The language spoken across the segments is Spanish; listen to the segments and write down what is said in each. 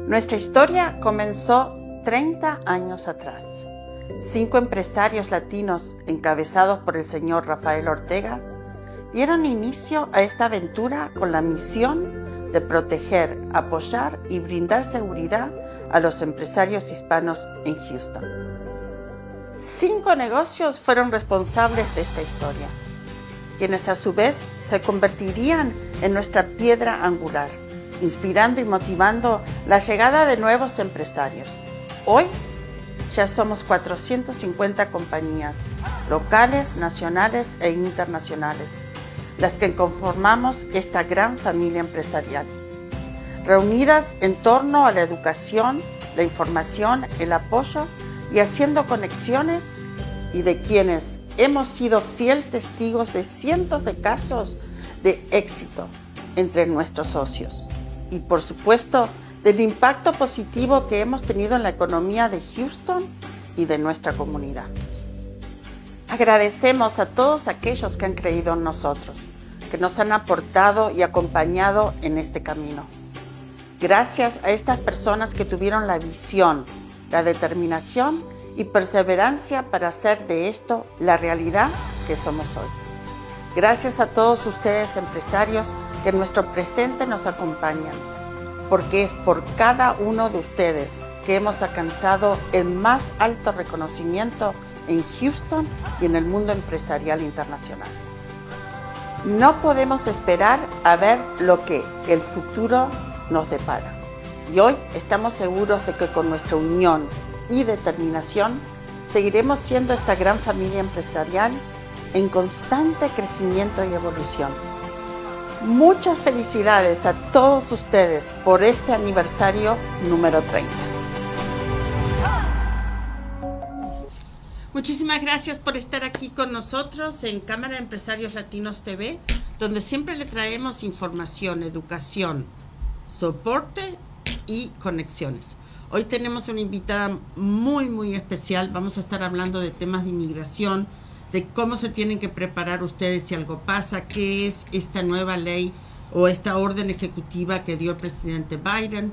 Nuestra historia comenzó 30 años atrás. 5 empresarios latinos, encabezados por el señor Rafael Ortega, dieron inicio a esta aventura con la misión de proteger, apoyar y brindar seguridad a los empresarios hispanos en Houston. 5 negocios fueron responsables de esta historia, quienes a su vez se convertirían en nuestra piedra angular, inspirando y motivando la llegada de nuevos empresarios. Hoy ya somos 450 compañías, locales, nacionales e internacionales, las que conformamos esta gran familia empresarial, reunidas en torno a la educación, la información, el apoyo y haciendo conexiones, y de quienes hemos sido fiel testigos de cientos de casos de éxito entre nuestros socios. Y por supuesto, del impacto positivo que hemos tenido en la economía de Houston y de nuestra comunidad. Agradecemos a todos aquellos que han creído en nosotros, que nos han aportado y acompañado en este camino. Gracias a estas personas que tuvieron la visión, la determinación y perseverancia para hacer de esto la realidad que somos hoy. Gracias a todos ustedes, empresarios, que en nuestro presente nos acompañan, porque es por cada uno de ustedes que hemos alcanzado el más alto reconocimiento en Houston y en el mundo empresarial internacional. No podemos esperar a ver lo que el futuro nos depara. Y hoy estamos seguros de que con nuestra unión y determinación seguiremos siendo esta gran familia empresarial en constante crecimiento y evolución. Muchas felicidades a todos ustedes por este aniversario número 30. Muchísimas gracias por estar aquí con nosotros en Cámara de Empresarios Latinos TV, donde siempre le traemos información, educación, soporte y conexiones. Hoy tenemos una invitada muy especial. Vamos a estar hablando de temas de inmigración, de cómo se tienen que preparar ustedes si algo pasa, qué es esta nueva ley o esta orden ejecutiva que dio el presidente Biden.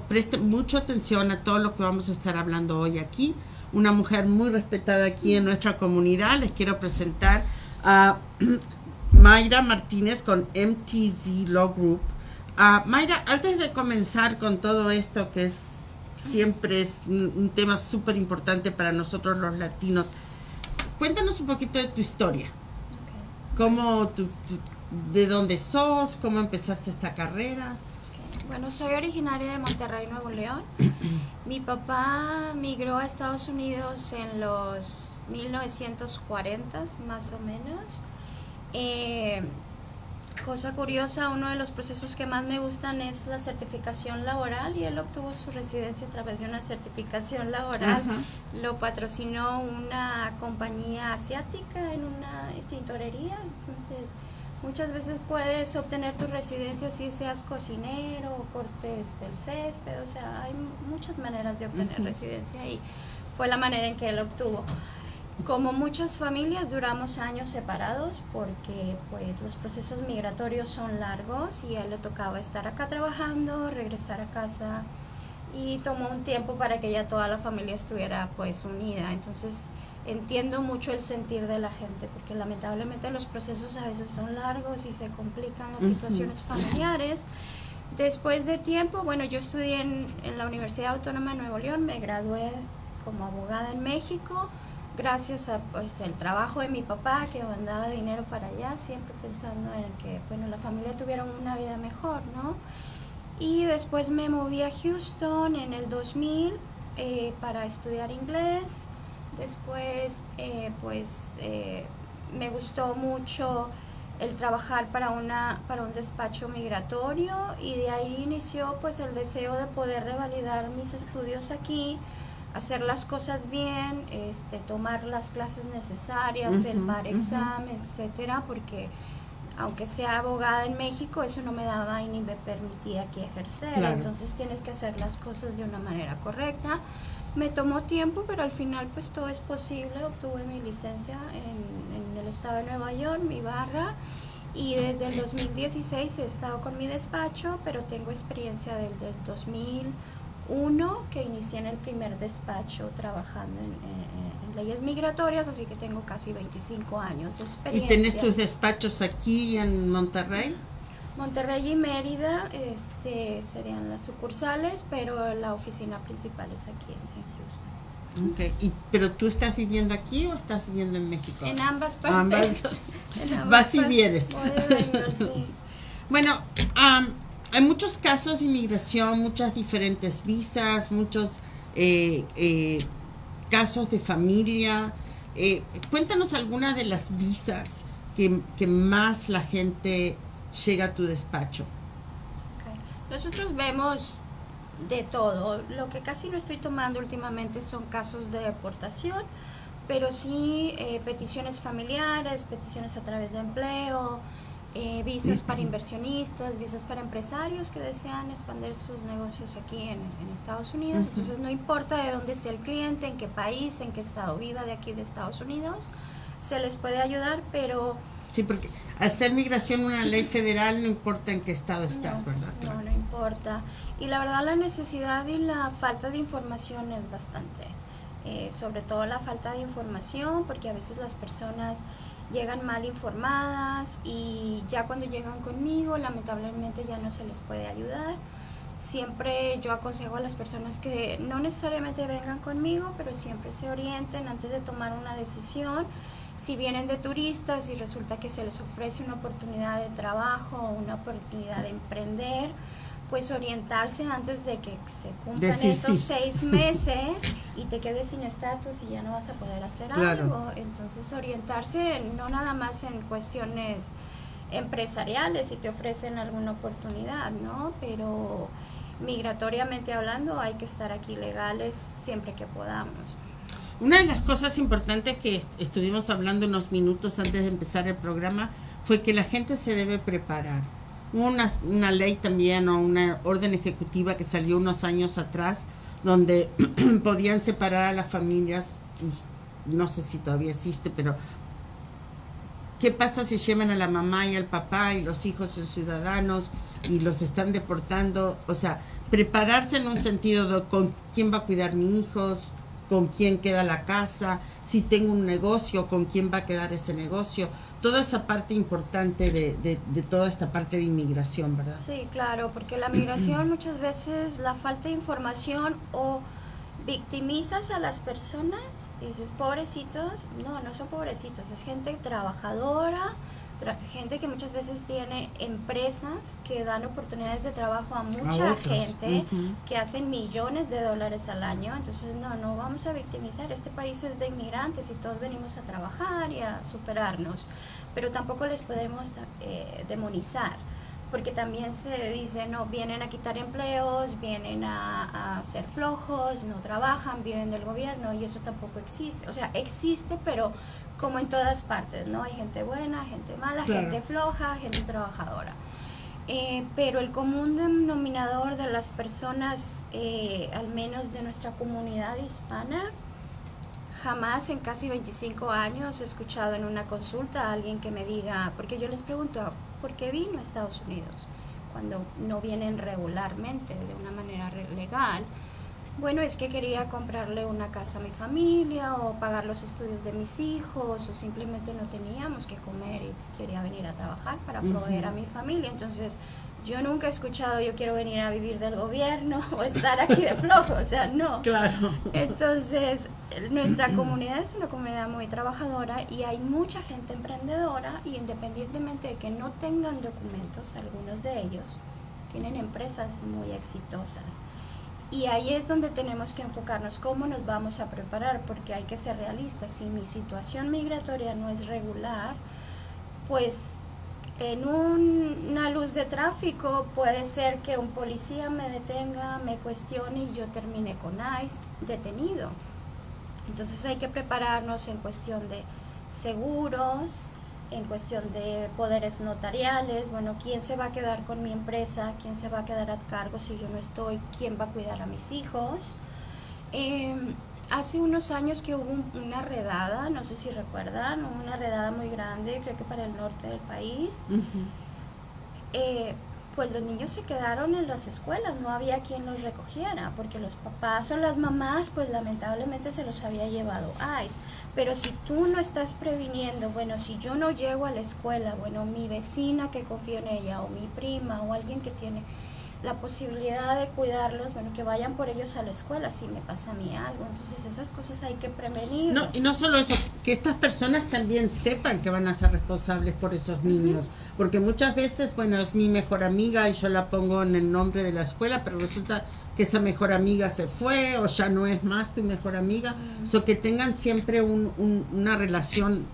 Presten mucha atención a todo lo que vamos a estar hablando hoy aquí. Una mujer muy respetada aquí en nuestra comunidad. Les quiero presentar a Mayra Martínez con MTZ Law Group. Mayra, antes de comenzar con todo esto, que siempre es un tema súper importante para nosotros los latinos, cuéntanos un poquito de tu historia. Okay. ¿De dónde sos? ¿Cómo empezaste esta carrera? Okay. Bueno, soy originaria de Monterrey, Nuevo León. Mi papá migró a Estados Unidos en los 1940, más o menos. Cosa curiosa, uno de los procesos que más me gustan es la certificación laboral, y él obtuvo su residencia a través de una certificación laboral. Lo patrocinó una compañía asiática en una tintorería. Entonces, muchas veces puedes obtener tu residencia si seas cocinero o cortes el césped. O sea, hay muchas maneras de obtener residencia, y fue la manera en que él obtuvo. Como muchas familias, duramos años separados porque pues los procesos migratorios son largos, y a él le tocaba estar acá trabajando, regresar a casa, y tomó un tiempo para que ya toda la familia estuviera pues unida. Entonces entiendo mucho el sentir de la gente, porque lamentablemente los procesos a veces son largos y se complican las situaciones familiares. Después de tiempo, bueno, yo estudié en la Universidad Autónoma de Nuevo León, me gradué como abogada en México, gracias a pues el trabajo de mi papá, que mandaba dinero para allá, siempre pensando en que bueno, la familia tuviera una vida mejor, ¿no? Y después me moví a Houston en el 2000 para estudiar inglés. Después me gustó mucho el trabajar para un despacho migratorio, y de ahí inició pues el deseo de poder revalidar mis estudios aquí, hacer las cosas bien, tomar las clases necesarias, el par examen, etcétera, porque aunque sea abogada en México, eso no me daba y ni me permitía aquí ejercer. Claro. Entonces tienes que hacer las cosas de una manera correcta. Me tomó tiempo, pero al final pues todo es posible. Obtuve mi licencia en el estado de Nueva York, mi barra, y desde el 2016 he estado con mi despacho, pero tengo experiencia desde el 2000 Uno, que inicié en el primer despacho trabajando en leyes migratorias, así que tengo casi 25 años de experiencia. ¿Y tenés tus despachos aquí en Monterrey? Monterrey y Mérida serían las sucursales, pero la oficina principal es aquí en Houston. Okay. ¿Pero tú estás viviendo aquí o estás viviendo en México? En ambas partes. Vas y vienes. Sí. Bueno, hay muchos casos de inmigración, muchas diferentes visas, muchos casos de familia. Cuéntanos algunas de las visas que más la gente llega a tu despacho. Okay. Nosotros vemos de todo. Lo que casi no estoy tomando últimamente son casos de deportación, pero sí peticiones familiares, peticiones a través de empleo, visas para inversionistas, visas para empresarios que desean expandir sus negocios aquí en Estados Unidos. Entonces no importa de dónde sea el cliente, en qué país, en qué estado viva de aquí de Estados Unidos, se les puede ayudar, pero... Sí, porque al ser migración una ley federal no importa en qué estado estás, ¿verdad? Claro. No importa. Y la verdad la necesidad y la falta de información es bastante. Sobre todo la falta de información, porque a veces las personas llegan mal informadas y ya cuando llegan conmigo lamentablemente ya no se les puede ayudar. Siempre yo aconsejo a las personas que no necesariamente vengan conmigo, pero siempre se orienten antes de tomar una decisión. Si vienen de turistas y resulta que se les ofrece una oportunidad de trabajo o una oportunidad de emprender, pues orientarse antes de que se cumplan esos 6 meses y te quedes sin estatus y ya no vas a poder hacer algo. Entonces orientarse no nada más en cuestiones empresariales, si te ofrecen alguna oportunidad, ¿no? Pero migratoriamente hablando hay que estar aquí legales siempre que podamos. Una de las cosas importantes que estuvimos hablando unos minutos antes de empezar el programa fue que la gente se debe preparar. Hubo una ley también o una orden ejecutiva que salió unos años atrás donde podían separar a las familias, y no sé si todavía existe, pero ¿qué pasa si llevan a la mamá y al papá y los hijos son ciudadanos y los están deportando? O sea, prepararse en un sentido de con quién va a cuidar mis hijos, con quién queda la casa, si tengo un negocio, con quién va a quedar ese negocio. Toda esa parte importante de toda esta parte de inmigración, ¿verdad? Sí, claro, porque la migración muchas veces la falta de información o victimizas a las personas y dices, pobrecitos. No son pobrecitos, es gente trabajadora, gente que muchas veces tiene empresas que dan oportunidades de trabajo a mucha gente, que hacen millones de dólares al año. Entonces no vamos a victimizar. Este país es de inmigrantes y todos venimos a trabajar y a superarnos, pero tampoco les podemos demonizar, porque también se dice, no, vienen a quitar empleos, vienen a ser flojos, no trabajan, viven del gobierno, y eso tampoco existe. O sea, existe, pero como en todas partes, ¿no? Hay gente buena, gente mala, gente floja, gente trabajadora. Pero el común denominador de las personas, al menos de nuestra comunidad hispana, jamás en casi 25 años he escuchado en una consulta a alguien que me diga, porque yo les pregunto, ¿por qué vino a Estados Unidos? Cuando no vienen regularmente, de una manera legal. Bueno, es que quería comprarle una casa a mi familia o pagar los estudios de mis hijos, o simplemente no teníamos que comer y quería venir a trabajar para proveer a mi familia. Entonces, yo nunca he escuchado, yo quiero venir a vivir del gobierno o estar aquí de flojo, o sea, no. Claro. Entonces, nuestra comunidad es una comunidad muy trabajadora y hay mucha gente emprendedora, y independientemente de que no tengan documentos, algunos de ellos tienen empresas muy exitosas. Y ahí es donde tenemos que enfocarnos, cómo nos vamos a preparar, porque hay que ser realistas. Si mi situación migratoria no es regular, pues en una luz de tráfico puede ser que un policía me detenga, me cuestione y yo termine con ICE detenido. Entonces hay que prepararnos en cuestión de seguros, en cuestión de poderes notariales. Bueno, ¿quién se va a quedar con mi empresa? ¿Quién se va a quedar a cargo si yo no estoy? ¿Quién va a cuidar a mis hijos? Hace unos años que hubo una redada, no sé si recuerdan, una redada muy grande, creo que para el norte del país. pues los niños se quedaron en las escuelas, no había quien los recogiera, porque los papás o las mamás, pues lamentablemente se los había llevado ICE. Pero si tú no estás previniendo, bueno, si yo no llego a la escuela, bueno, mi vecina que confío en ella, o mi prima, o alguien que tiene la posibilidad de cuidarlos, bueno, que vayan por ellos a la escuela si me pasa a mí algo. Entonces esas cosas hay que prevenir. No, y no solo eso, que estas personas también sepan que van a ser responsables por esos niños, porque muchas veces, bueno, es mi mejor amiga y yo la pongo en el nombre de la escuela, pero resulta que esa mejor amiga se fue o ya no es más tu mejor amiga, so que tengan siempre una relación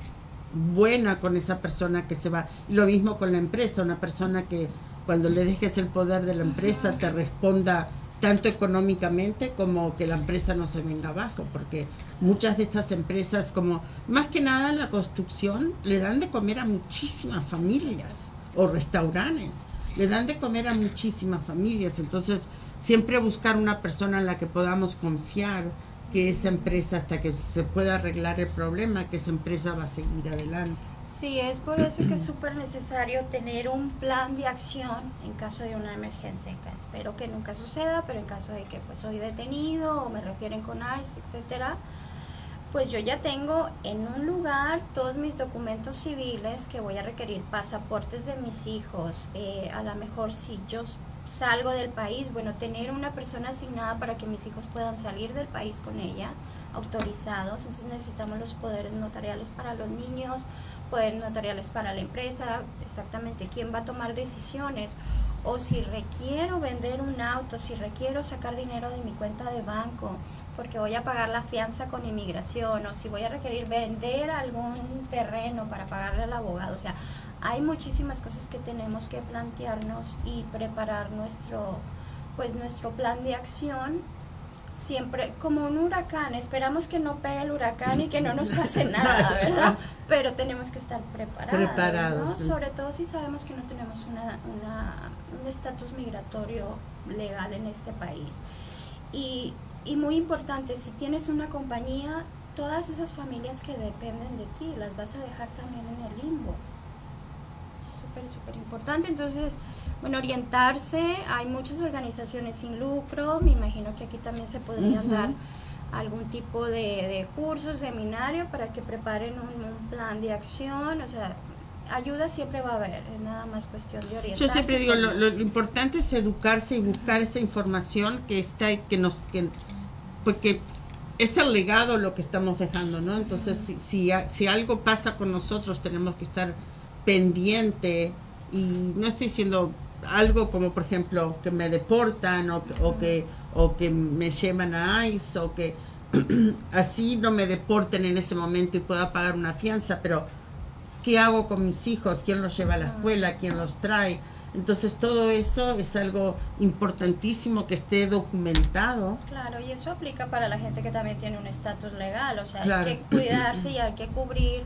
buena con esa persona que se va. Y lo mismo con la empresa, una persona que cuando le dejes el poder de la empresa te responda tanto económicamente como que la empresa no se venga abajo, porque muchas de estas empresas, como más que nada la construcción, le dan de comer a muchísimas familias, o restaurantes, le dan de comer a muchísimas familias. Entonces siempre buscar una persona en la que podamos confiar, que esa empresa, hasta que se pueda arreglar el problema, que esa empresa va a seguir adelante. Sí, es por eso que es súper necesario tener un plan de acción en caso de una emergencia. Espero que nunca suceda, pero en caso de que pues soy detenido o me refieren con ICE, etcétera, pues yo ya tengo en un lugar todos mis documentos civiles que voy a requerir, pasaportes de mis hijos, a lo mejor si yo salgo del país, bueno, tener una persona asignada para que mis hijos puedan salir del país con ella, autorizados. Entonces necesitamos los poderes notariales para los niños, poderes notariales para la empresa, exactamente quién va a tomar decisiones, o si requiero vender un auto, si requiero sacar dinero de mi cuenta de banco porque voy a pagar la fianza con inmigración, o si voy a requerir vender algún terreno para pagarle al abogado. O sea, hay muchísimas cosas que tenemos que plantearnos y preparar nuestro plan de acción. Siempre como un huracán, esperamos que no pegue el huracán y que no nos pase nada, ¿verdad? Pero tenemos que estar preparados, ¿no? Sobre todo si sabemos que no tenemos un estatus migratorio legal en este país. Y muy importante, si tienes una compañía, todas esas familias que dependen de ti, las vas a dejar también en el limbo. Súper, súper importante. Entonces, bueno, orientarse, hay muchas organizaciones sin lucro, me imagino que aquí también se podrían dar algún tipo de curso, seminario para que preparen un plan de acción. O sea, ayuda siempre va a haber, es nada más cuestión de orientarse. Yo siempre digo, lo importante es educarse y buscar esa información que está, porque es el legado lo que estamos dejando, ¿no? Entonces, si algo pasa con nosotros, tenemos que estar pendiente. Y no estoy diciendo algo como, por ejemplo, que me deportan o que me llevan a ICE, o que así no me deporten en ese momento y pueda pagar una fianza, pero ¿qué hago con mis hijos? ¿Quién los lleva a la escuela? ¿Quién los trae? Entonces todo eso es algo importantísimo que esté documentado. Claro, y eso aplica para la gente que también tiene un estatus legal, o sea, claro, hay que cuidarse y hay que cubrir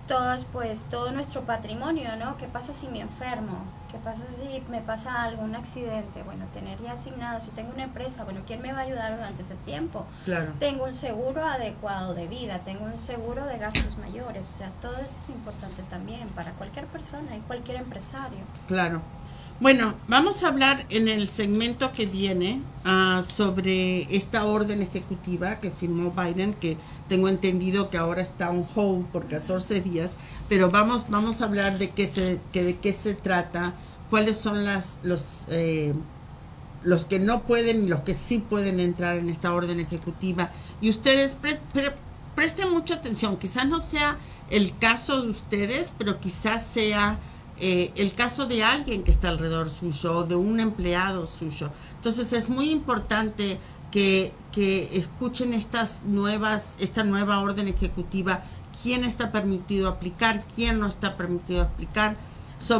todo nuestro patrimonio, ¿no? ¿Qué pasa si me enfermo? ¿Qué pasa si me pasa algún accidente? Bueno, tener ya asignado, si tengo una empresa, bueno, ¿quién me va a ayudar durante ese tiempo? Claro. Tengo un seguro adecuado de vida, tengo un seguro de gastos mayores, o sea, todo eso es importante también para cualquier persona y cualquier empresario. Claro. Bueno, vamos a hablar en el segmento que viene sobre esta orden ejecutiva que firmó Biden, que tengo entendido que ahora está on hold por 14 días, pero vamos a hablar de qué se trata, cuáles son los que no pueden y los que sí pueden entrar en esta orden ejecutiva. Y ustedes presten mucha atención, quizás no sea el caso de ustedes, pero quizás sea el caso de alguien que está alrededor suyo o de un empleado suyo. Entonces es muy importante que escuchen esta nueva orden ejecutiva, quién está permitido aplicar, quién no está permitido aplicar.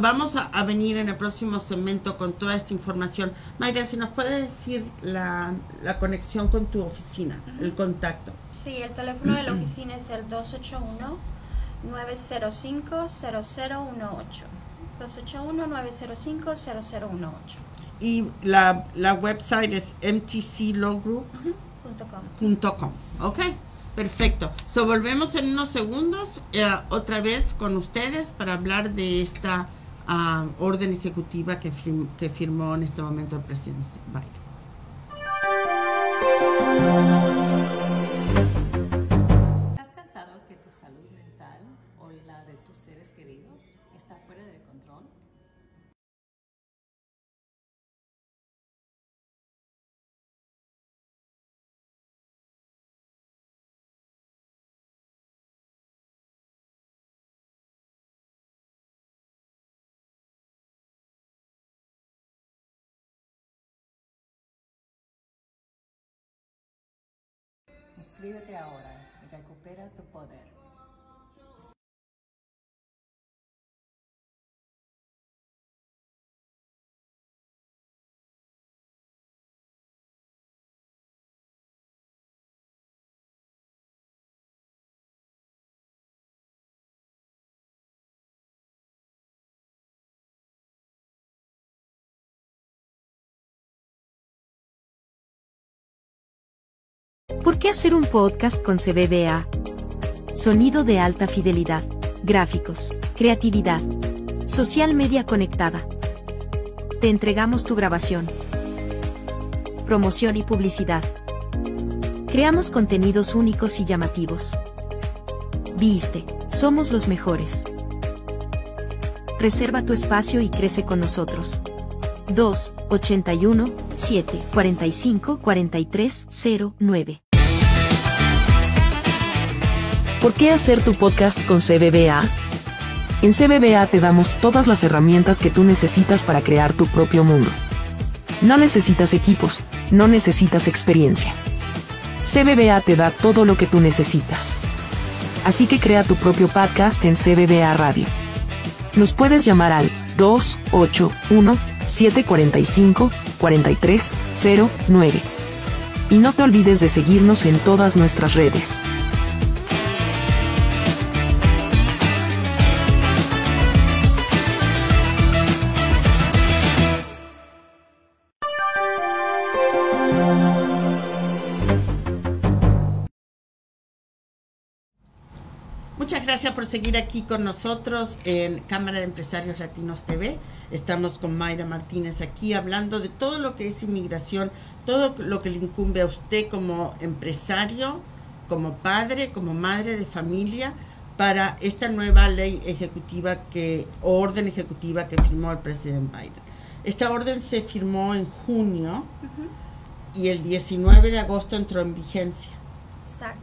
Vamos a venir en el próximo segmento con toda esta información. Mayra, si nos puedes decir la conexión con tu oficina, el contacto. Sí, el teléfono de la oficina es el 281-905-0018. 281-905-0018. Y la website es mtclawgroup.com. Ok, perfecto. Volvemos en unos segundos otra vez con ustedes para hablar de esta orden ejecutiva que firmó en este momento el presidente Biden. ¿Has pensado que tu salud mental o la de tus seres queridos está fuera de control? Inscríbete ahora y recupera tu poder. ¿Por qué hacer un podcast con CBVA? Sonido de alta fidelidad, gráficos, creatividad, social media conectada. Te entregamos tu grabación, promoción y publicidad. Creamos contenidos únicos y llamativos. Viste, somos los mejores. Reserva tu espacio y crece con nosotros. 2-81-7-45-43-09. ¿Por qué hacer tu podcast con CBVA? En CBVA te damos todas las herramientas que tú necesitas para crear tu propio mundo. No necesitas equipos, no necesitas experiencia. CBVA te da todo lo que tú necesitas. Así que crea tu propio podcast en CBVA Radio. Nos puedes llamar al 281-745-4309. Y no te olvides de seguirnos en todas nuestras redes. Muchas gracias por seguir aquí con nosotros en Cámara de Empresarios Latinos TV. Estamos con Mayra Martínez aquí hablando de todo lo que es inmigración, todo lo que le incumbe a usted como empresario, como padre, como madre de familia, para esta nueva ley ejecutiva o orden ejecutiva que firmó el presidente Biden. Esta orden se firmó en junio y el 19 de agosto entró en vigencia. Exacto.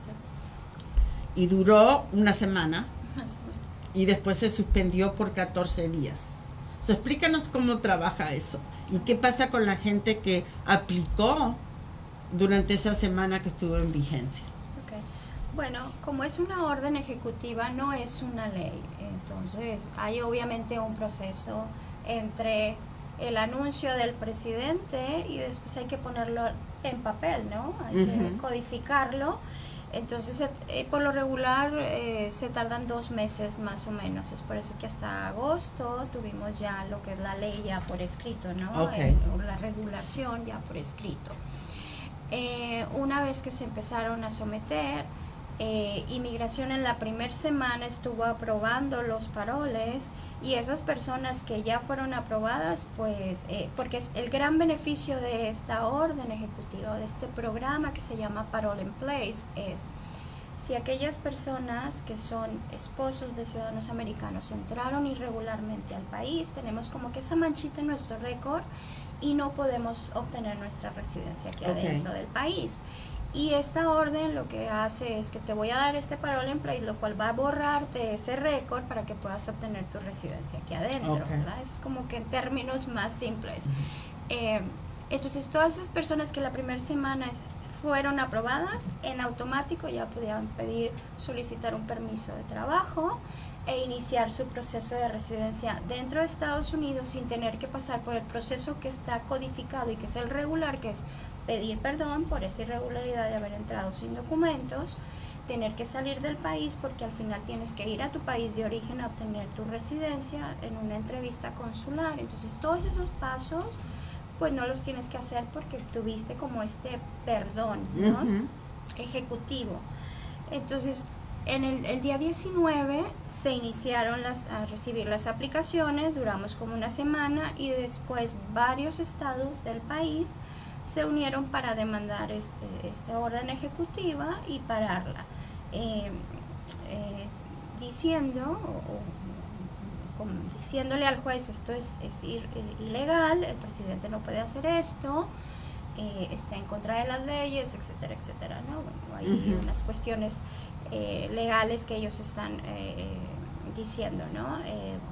Y duró una semana. Más o menos. Y después se suspendió por 14 días. Explícanos cómo trabaja eso y qué pasa con la gente que aplicó durante esa semana que estuvo en vigencia. Okay. Bueno, como es una orden ejecutiva, no es una ley. Entonces, hay obviamente un proceso entre el anuncio del presidente y después hay que ponerlo en papel, ¿no? Hay que codificarlo. Entonces, por lo regular se tardan 2 meses más o menos. Es por eso que hasta agosto tuvimos ya lo que es la ley ya por escrito, ¿no? Okay. La regulación ya por escrito. Una vez que se empezaron a someter, Inmigración en la primera semana estuvo aprobando los paroles y esas personas que ya fueron aprobadas, pues, porque el gran beneficio de esta orden ejecutiva, de este programa que se llama Parole in Place, es si aquellas personas que son esposos de ciudadanos americanos entraron irregularmente al país, tenemos como que esa manchita en nuestro récord y no podemos obtener nuestra residencia aquí adentro del país. Y esta orden lo que hace es que te voy a dar este parole in place, lo cual va a borrarte ese récord para que puedas obtener tu residencia aquí adentro, ¿verdad? Es como que en términos más simples. Entonces, todas esas personas que la primera semana fueron aprobadas, en automático ya podían solicitar un permiso de trabajo e iniciar su proceso de residencia dentro de Estados Unidos sin tener que pasar por el proceso que está codificado y que es el regular, que es pedir perdón por esa irregularidad de haber entrado sin documentos, tener que salir del país porque al final tienes que ir a tu país de origen a obtener tu residencia en una entrevista consular. Entonces todos esos pasos pues no los tienes que hacer porque tuviste como este perdón, ¿no? Ejecutivo. Entonces el día 19 se iniciaron a recibir las aplicaciones, duramos como una semana y después varios estados del país se unieron para demandar esta orden ejecutiva y pararla, diciéndole al juez esto es ilegal, el presidente no puede hacer esto, está en contra de las leyes, etcétera, etcétera, ¿no? Bueno, hay unas cuestiones legales que ellos están diciendo, ¿no?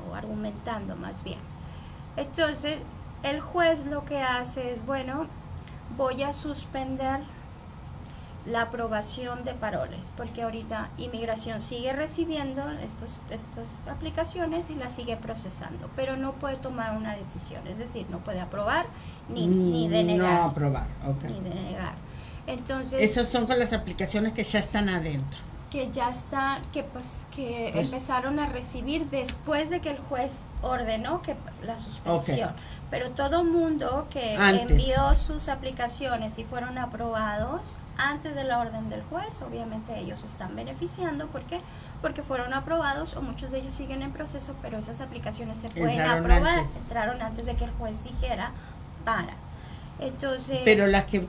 O argumentando más bien. Entonces, el juez lo que hace es, bueno, voy a suspender la aprobación de paroles, porque ahorita Inmigración sigue recibiendo estas aplicaciones y las sigue procesando, pero no puede tomar una decisión, es decir, no puede aprobar ni denegar. No aprobar, okay. Ni denegar. Entonces, esas son con las aplicaciones que ya están adentro. Que ya está, pues empezaron a recibir después de que el juez ordenó que la suspensión. Okay. Pero todo mundo que envió sus aplicaciones y fueron aprobados antes de la orden del juez, obviamente ellos están beneficiando. ¿Por qué? Porque fueron aprobados, o muchos de ellos siguen en proceso, pero esas aplicaciones se pueden aprobar. Entraron antes de que el juez dijera para. Entonces, pero las que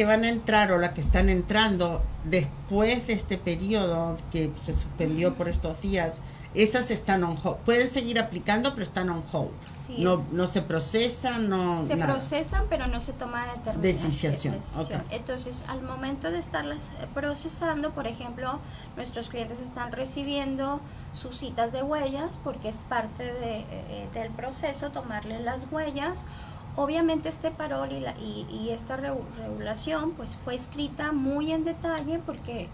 van a entrar o las que están entrando después de este periodo que se suspendió por estos días, esas están on hold. Pueden seguir aplicando, pero están on hold. Sí, no se procesan, se procesan, pero no se toma decisión. Okay. Entonces, al momento de estarlas procesando, por ejemplo, nuestros clientes están recibiendo sus citas de huellas, porque es parte del proceso tomarle las huellas. Obviamente este parol y esta regulación pues fue escrita muy en detalle, porque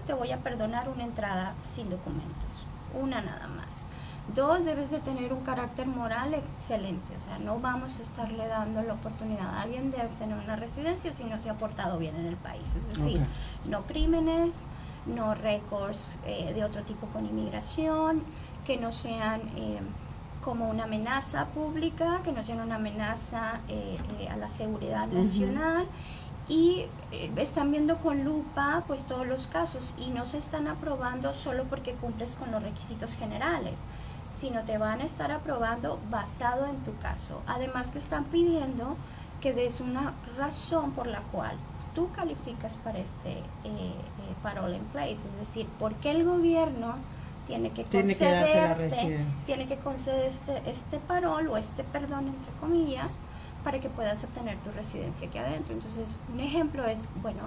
te voy a perdonar una entrada sin documentos, una nada más. 2, debes de tener un carácter moral excelente, o sea, no vamos a estarle dando la oportunidad a alguien de obtener una residencia si no se ha portado bien en el país, es decir, no crímenes, no récords de otro tipo con inmigración, que no sean como una amenaza pública, que no sean una amenaza a la seguridad nacional, y están viendo con lupa pues todos los casos, y no se están aprobando solo porque cumples con los requisitos generales, sino te van a estar aprobando basado en tu caso. Además que están pidiendo que des una razón por la cual tú calificas para este parole in place, es decir, por qué el gobierno tiene que conceder este parol o este perdón, entre comillas, para que puedas obtener tu residencia aquí adentro. Entonces, un ejemplo es, bueno,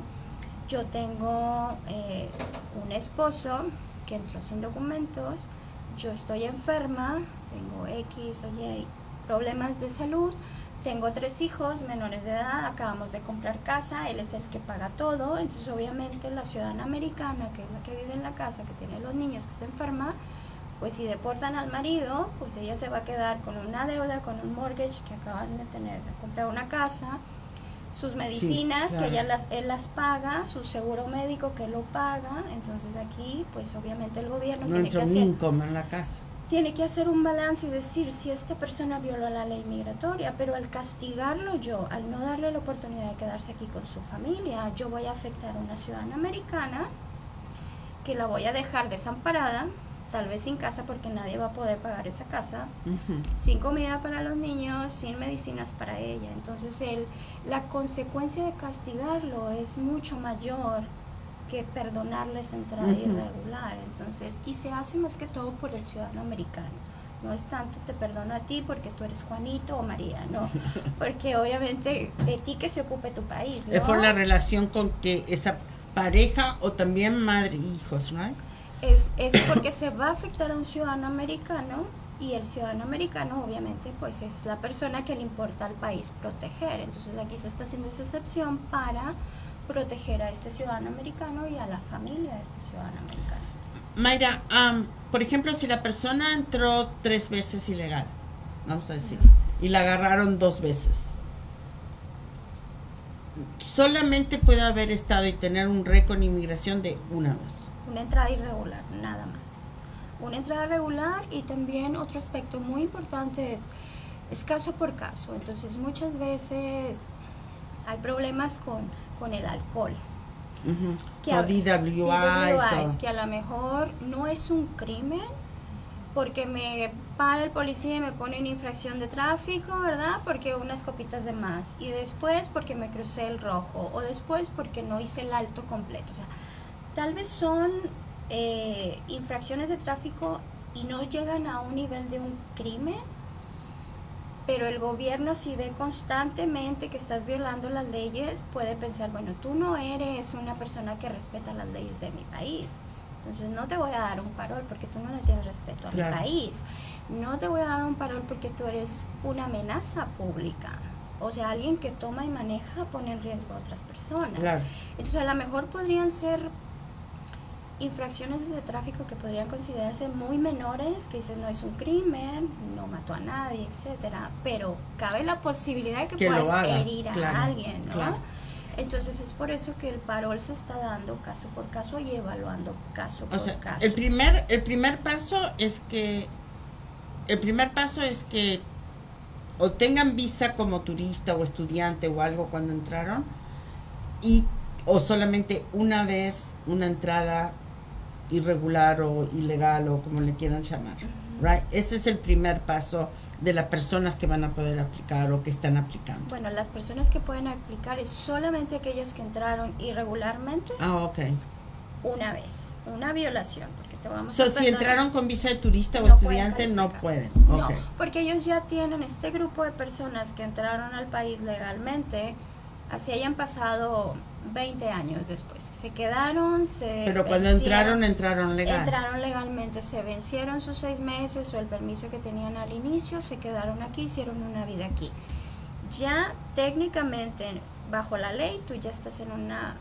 yo tengo un esposo que entró sin documentos, yo estoy enferma, tengo X o Y problemas de salud, tengo 3 hijos menores de edad, acabamos de comprar casa, él es el que paga todo, entonces obviamente la ciudadana americana, que es la que vive en la casa, que tiene los niños, que está enferma, pues si deportan al marido, pues ella se va a quedar con una deuda, con un mortgage que acaban de comprar una casa, sus medicinas, sí, claro, que él las paga, su seguro médico que lo paga. Entonces aquí pues obviamente el gobierno tiene que hacer un balance y decir, si esta persona violó la ley migratoria, pero al castigarlo yo, al no darle la oportunidad de quedarse aquí con su familia, yo voy a afectar a una ciudadana americana que la voy a dejar desamparada, tal vez sin casa porque nadie va a poder pagar esa casa, sin comida para los niños, sin medicinas para ella. Entonces la consecuencia de castigarlo es mucho mayor que perdonarles entrada irregular. Entonces, y se hace más que todo por el ciudadano americano. No es tanto te perdono a ti porque tú eres Juanito o María, no, porque obviamente de ti que se ocupe tu país, ¿no? Es por la relación con que esa pareja o también madre e hijos, ¿no? Es porque se va a afectar a un ciudadano americano, y el ciudadano americano obviamente pues es la persona que le importa al país proteger. Entonces aquí se está haciendo esa excepción para proteger a este ciudadano americano y a la familia de este ciudadano americano. Mayra, por ejemplo, si la persona entró 3 veces ilegal, vamos a decir, y la agarraron 2 veces, solamente puede haber estado y tener un récord en inmigración de una vez. Una entrada irregular, nada más. Una entrada regular, y también otro aspecto muy importante es caso por caso. Entonces muchas veces hay problemas con el alcohol. o DWIs, que a lo mejor no es un crimen, porque me para el policía y me pone una infracción de tráfico, ¿verdad? Porque unas copitas de más, y después porque me crucé el rojo, o después porque no hice el alto completo. O sea, tal vez son infracciones de tráfico y no llegan a un nivel de un crimen, pero el gobierno, si ve constantemente que estás violando las leyes, puede pensar, bueno, tú no eres una persona que respeta las leyes de mi país, entonces no te voy a dar un parol porque tú no le tienes respeto a mi país, no te voy a dar un parol porque tú eres una amenaza pública, o sea, alguien que toma y maneja pone en riesgo a otras personas. Entonces a lo mejor podrían ser infracciones de tráfico que podrían considerarse muy menores, que dices no es un crimen, no mató a nadie, etcétera, pero cabe la posibilidad de que puedas herir a alguien, ¿no? Entonces es por eso que el parol se está dando caso por caso y evaluando caso por caso. El primer paso es que o tengan visa como turista o estudiante o algo cuando entraron, o solamente una vez una entrada irregular o ilegal o como le quieran llamar, right? Ese es el primer paso de las personas que van a poder aplicar o que están aplicando. Bueno, las personas que pueden aplicar es solamente aquellas que entraron irregularmente. Una vez, una violación, porque te vamos a si entraron con visa de turista o estudiante no pueden. No, porque ellos ya tienen este grupo de personas que entraron al país legalmente, así hayan pasado 20 años después. Se quedaron, pero cuando entraron legal. Entraron legalmente, se vencieron sus 6 meses o el permiso que tenían al inicio, se quedaron aquí, hicieron una vida aquí. Ya técnicamente, bajo la ley, tú ya estás en una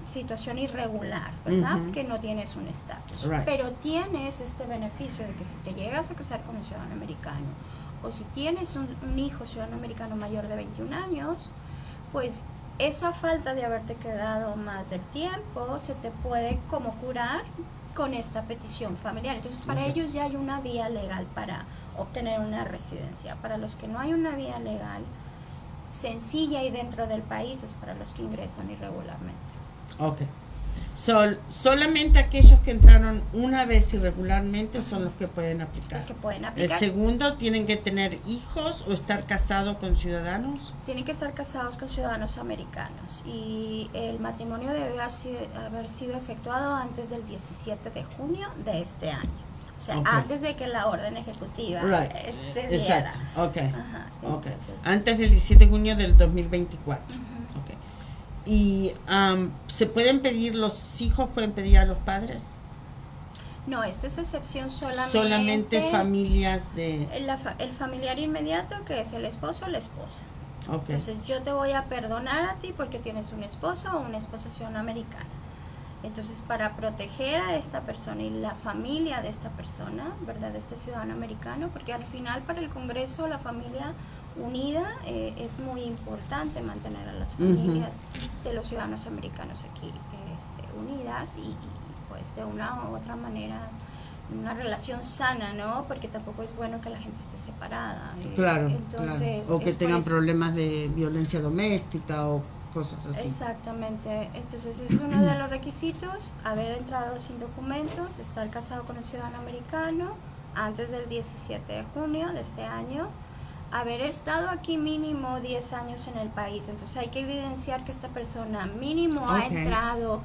situación irregular, ¿verdad? Que no tienes un estatus. Pero tienes este beneficio de que si te llegas a casar con un ciudadano americano, o si tienes un hijo ciudadano americano mayor de 21 años, pues esa falta de haberte quedado más del tiempo se te puede como curar con esta petición familiar. Entonces para ellos ya hay una vía legal para obtener una residencia. Para los que no hay una vía legal sencilla y dentro del país es para los que ingresan irregularmente. Solamente aquellos que entraron una vez irregularmente son los que pueden aplicar. Los que pueden aplicar. El segundo, ¿tienen que tener hijos o estar casados con ciudadanos? Tienen que estar casados con ciudadanos americanos y el matrimonio debe haber sido efectuado antes del 17 de junio de este año. O sea, antes de que la orden ejecutiva se diera. Exacto, entonces, antes del 17 de junio del 2024. ¿Y se pueden pedir, los hijos pueden pedir a los padres? No, esta es excepción solamente familias de... El familiar inmediato, que es el esposo o la esposa. Entonces yo te voy a perdonar a ti porque tienes un esposo o una esposa ciudadana americana. Entonces para proteger a esta persona y la familia de esta persona, ¿verdad? De este ciudadano americano, porque al final para el Congreso la familia unida es muy importante mantener a las familias de los ciudadanos americanos aquí unidas y pues de una u otra manera una relación sana, ¿no? Porque tampoco es bueno que la gente esté separada. Entonces, o que tengan problemas de violencia doméstica o cosas así. Exactamente. Entonces ese es uno de los requisitos: haber entrado sin documentos, estar casado con un ciudadano americano antes del 17 de junio de este año, haber estado aquí mínimo 10 años en el país. Entonces hay que evidenciar que esta persona mínimo ha entrado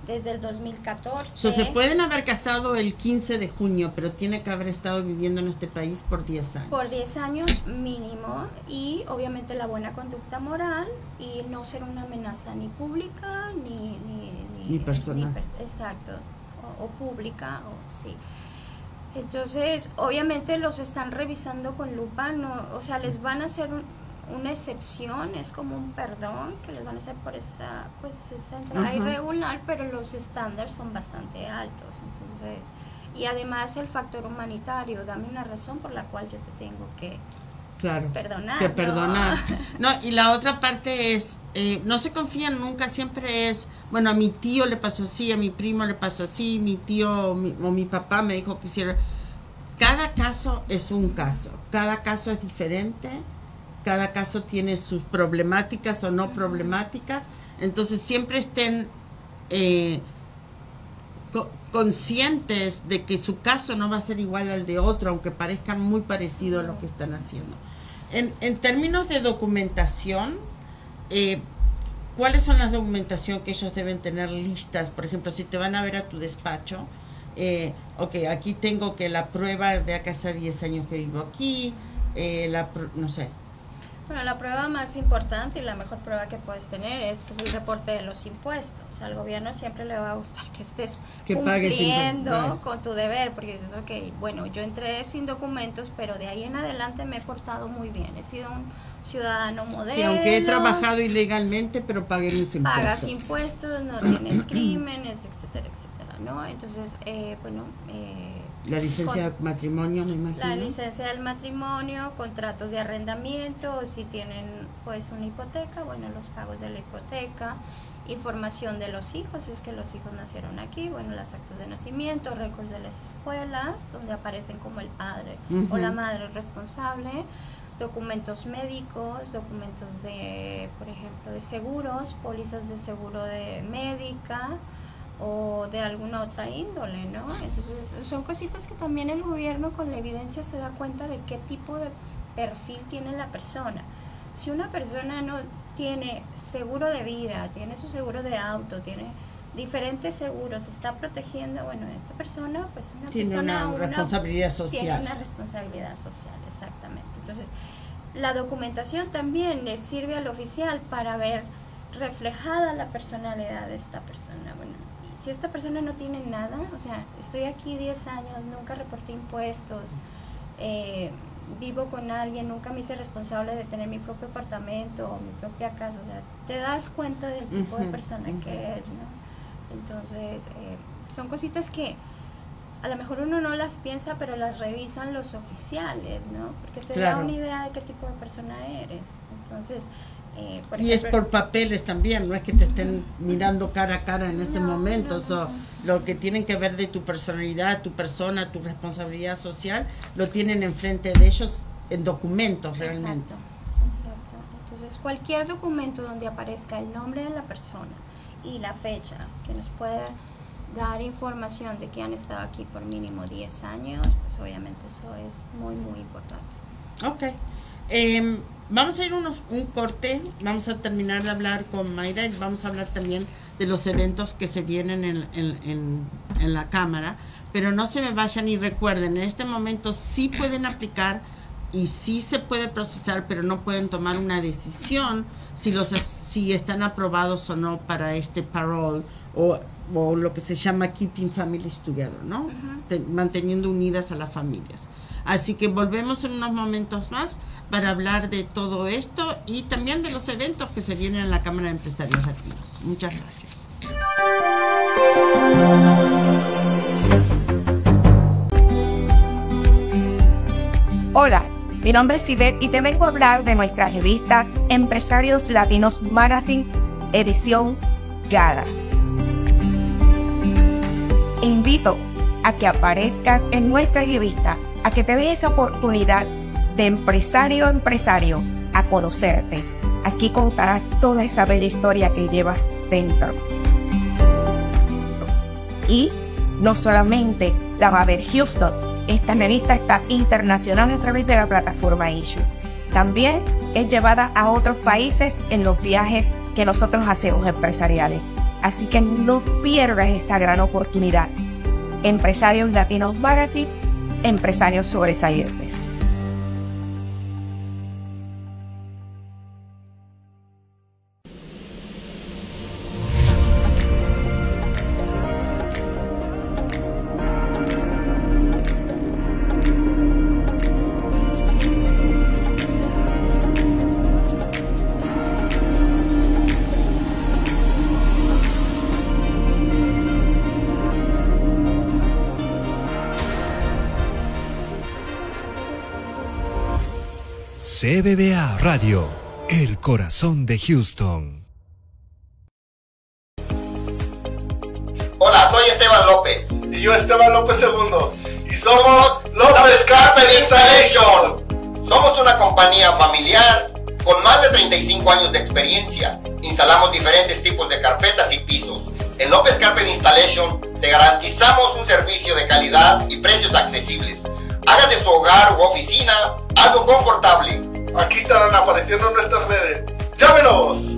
desde el 2014. Se pueden haber casado el 15 de junio, pero tiene que haber estado viviendo en este país por 10 años. Por 10 años mínimo, y obviamente la buena conducta moral y no ser una amenaza ni pública ni personal. Exacto, o pública, sí. Entonces, obviamente los están revisando con lupa, o sea, les van a hacer una excepción, es como un perdón que les van a hacer por esa entrada irregular, pero los estándares son bastante altos. Entonces, y además el factor humanitario, dame una razón por la cual yo te tengo que perdonar. No, y la otra parte es, no se confían nunca, siempre es, bueno, a mi tío le pasó así, a mi primo le pasó así, mi tío o mi papá me dijo que hiciera. Cada caso es un caso, cada caso es diferente, cada caso tiene sus problemáticas o no problemáticas, Entonces siempre estén conscientes de que su caso no va a ser igual al de otro, aunque parezca muy parecido a lo que están haciendo. En términos de documentación, ¿cuáles son las documentación que ellos deben tener listas? Por ejemplo, si te van a ver a tu despacho, ok, aquí tengo que la prueba de acá hace 10 años que vivo aquí, no sé. Bueno, la prueba más importante y la mejor prueba que puedes tener es el reporte de los impuestos. Al gobierno siempre le va a gustar que estés cumpliendo con tu deber, porque dices, ok, bueno, yo entré sin documentos, pero de ahí en adelante me he portado muy bien, he sido un ciudadano modelo. Sí, aunque he trabajado ilegalmente, pero pagué mis impuestos. Pagas impuestos, no tienes crímenes, etcétera, etcétera, ¿no? Entonces, la licencia de matrimonio, me imagino. La licencia del matrimonio, contratos de arrendamiento, si tienen pues una hipoteca, bueno, los pagos de la hipoteca, información de los hijos, si es que los hijos nacieron aquí, bueno, las actas de nacimiento, récords de las escuelas, donde aparecen como el padre o la madre responsable, documentos médicos, documentos de, por ejemplo, de seguros, pólizas de seguro de médica, o de alguna otra índole, ¿no? Entonces son cositas que también el gobierno con la evidencia se da cuenta de qué tipo de perfil tiene la persona. Si una persona no tiene seguro de vida, tiene su seguro de auto, tiene diferentes seguros, está protegiendo, bueno, esta persona, pues tiene una responsabilidad social. Tiene una responsabilidad social, exactamente. Entonces, la documentación también le sirve al oficial para ver reflejada la personalidad de esta persona. Bueno, si esta persona no tiene nada, o sea, estoy aquí 10 años, nunca reporté impuestos, vivo con alguien, nunca me hice responsable de tener mi propio apartamento o mi propia casa, o sea, te das cuenta del tipo de persona que es, ¿no? Entonces, son cositas que a lo mejor uno no las piensa, pero las revisan los oficiales, ¿no? Porque te da una idea de qué tipo de persona eres. Entonces, por ejemplo, es por papeles también, no es que te estén mirando cara a cara en ese momento. Lo que tienen que ver de tu personalidad, tu persona, tu responsabilidad social, lo tienen enfrente de ellos en documentos realmente. Exacto. Entonces, cualquier documento donde aparezca el nombre de la persona y la fecha, que nos puede dar información de que han estado aquí por mínimo 10 años, pues obviamente eso es muy, muy importante. Ok. Vamos a ir un corte, vamos a terminar de hablar con Mayra y vamos a hablar también de los eventos que se vienen en la Cámara, pero no se me vayan y recuerden, en este momento sí pueden aplicar y sí se puede procesar, pero no pueden tomar una decisión si están aprobados o no para este parole o lo que se llama Keeping Families Together, ¿no? Manteniendo unidas a las familias. Así que volvemos en unos momentos más para hablar de todo esto y también de los eventos que se vienen en la Cámara de Empresarios Latinos. Muchas gracias. Hola, mi nombre es Ivette y te vengo a hablar de nuestra revista Empresarios Latinos Magazine, edición Gala. Te invito a que aparezcas en nuestra revista, a que te des esa oportunidad de empresario a empresario a conocerte. Aquí contarás toda esa bella historia que llevas dentro. Y no solamente la va a ver Houston, esta revista está internacional a través de la plataforma Issue. También es llevada a otros países en los viajes que nosotros hacemos empresariales. Así que no pierdas esta gran oportunidad. Empresarios Latinos Magazine, empresarios sobresalientes. CBBA Radio, el corazón de Houston. Hola, soy Esteban López. Y yo Esteban López II. Y somos López Carpet Installation. Somos una compañía familiar Con más de 35 años de experiencia, instalamos diferentes tipos de carpetas y pisos. En López Carpet Installation te garantizamos un servicio de calidad y precios accesibles. Haga de su hogar u oficina algo confortable. Aquí estarán apareciendo en nuestras redes. ¡Llámenos!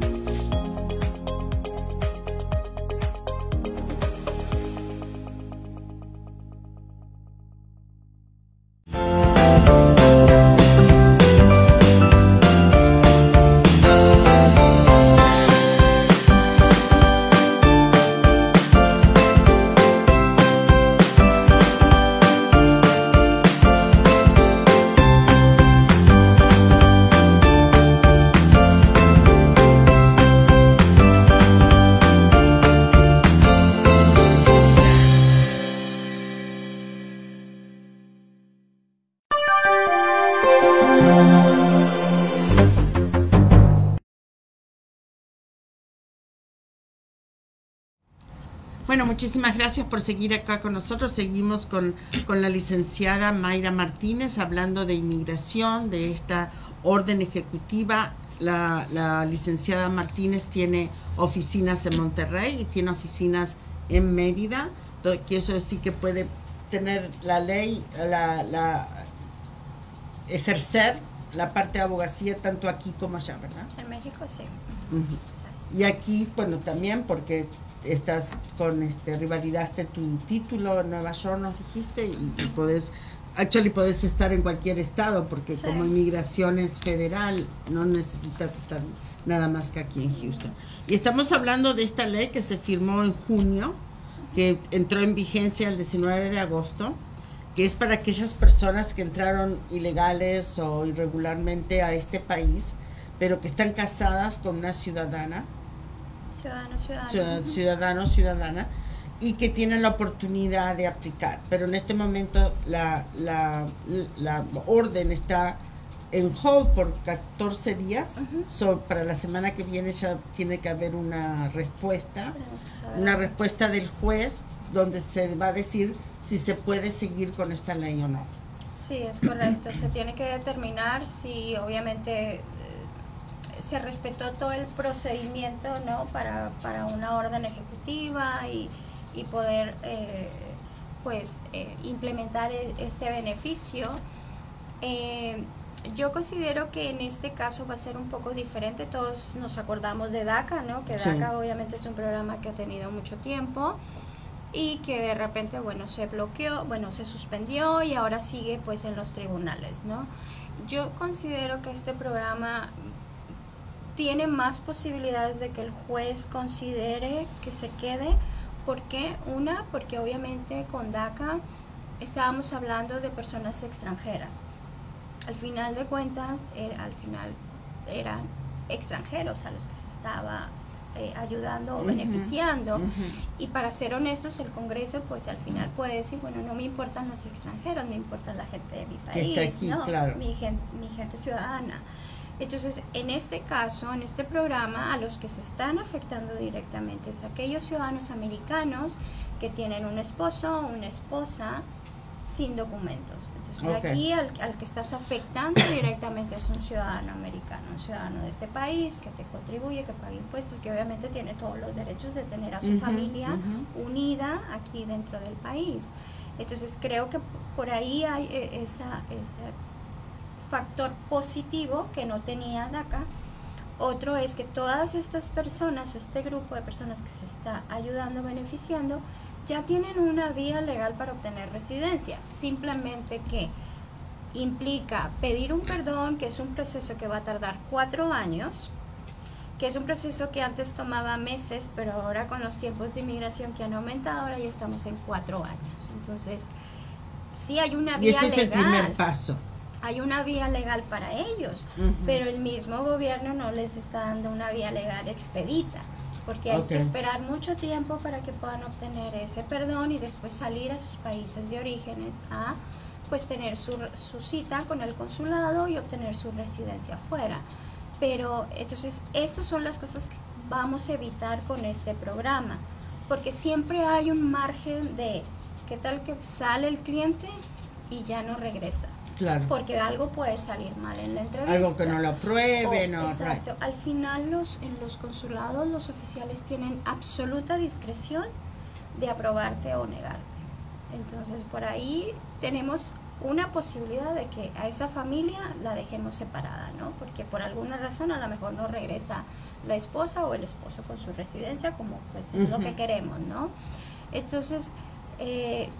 Bueno, muchísimas gracias por seguir acá con nosotros. Seguimos con la licenciada Mayra Martínez hablando de inmigración, de esta orden ejecutiva. La licenciada Martínez tiene oficinas en Monterrey y tiene oficinas en Mérida, que eso sí que puede tener la ley, ejercer la parte de abogacía tanto aquí como allá, ¿verdad? En México sí. Y aquí, bueno, también porque estás con rivalidaste tu título en Nueva York, nos dijiste, y puedes estar en cualquier estado porque sí, como inmigración es federal, no necesitas estar nada más que aquí en Houston. Y estamos hablando de esta ley que se firmó en junio, que entró en vigencia el 19 de agosto, que es para aquellas personas que entraron ilegales o irregularmente a este país, pero que están casadas con una ciudadana, ciudadana, y que tienen la oportunidad de aplicar. Pero en este momento la orden está en hold por 14 días. Para la semana que viene ya tiene que haber una respuesta del juez donde se va a decir si se puede seguir con esta ley o no. Sí, es correcto. Se tiene que determinar si obviamente se respetó todo el procedimiento, ¿no? para una orden ejecutiva y poder implementar este beneficio. Yo considero que en este caso va a ser un poco diferente. Todos nos acordamos de DACA, ¿no? Que DACA obviamente es un programa que ha tenido mucho tiempo y que de repente, se bloqueó, se suspendió y ahora sigue pues en los tribunales, ¿no? Yo considero que este programa tiene más posibilidades de que el juez considere que se quede. ¿Por qué? Porque obviamente con DACA estábamos hablando de personas extranjeras. Al final de cuentas, eran extranjeros a los que se estaba ayudando o beneficiando. Y para ser honestos, el Congreso pues al final puede decir, no me importan los extranjeros, me importa la gente de mi país, que está aquí, ¿no? claro. mi gente ciudadana. Entonces, en este caso, en este programa, a los que se están afectando directamente es aquellos ciudadanos americanos que tienen un esposo o una esposa sin documentos. Entonces, aquí al que estás afectando directamente es un ciudadano americano, un ciudadano de este país que te contribuye, que paga impuestos, que obviamente tiene todos los derechos de tener a su familia unida aquí dentro del país. Entonces, creo que por ahí hay ese factor positivo que no tenía DACA. Otro es que todas estas personas o este grupo de personas que se está ayudando, beneficiando, ya tienen una vía legal para obtener residencia, simplemente que implica pedir un perdón, que es un proceso que va a tardar 4 años, que es un proceso que antes tomaba meses, pero ahora con los tiempos de inmigración que han aumentado, ahora ya estamos en 4 años. Entonces, sí hay una vía legal. Y ese es el primer paso. Hay una vía legal para ellos, pero el mismo gobierno no les está dando una vía legal expedita, porque hay que esperar mucho tiempo para que puedan obtener ese perdón y después salir a sus países de orígenes a pues tener su cita con el consulado y obtener su residencia afuera. Pero entonces esas son las cosas que vamos a evitar con este programa, porque siempre hay un margen de qué tal que sale el cliente y ya no regresa. Claro. Porque algo puede salir mal en la entrevista. Algo que no lo aprueben. Exacto. Right. Al final en los consulados los oficiales tienen absoluta discreción de aprobarte o negarte. Entonces por ahí tenemos una posibilidad de que a esa familia la dejemos separada, ¿no? Porque por alguna razón a lo mejor no regresa la esposa o el esposo con su residencia, como pues es lo que queremos, ¿no? Entonces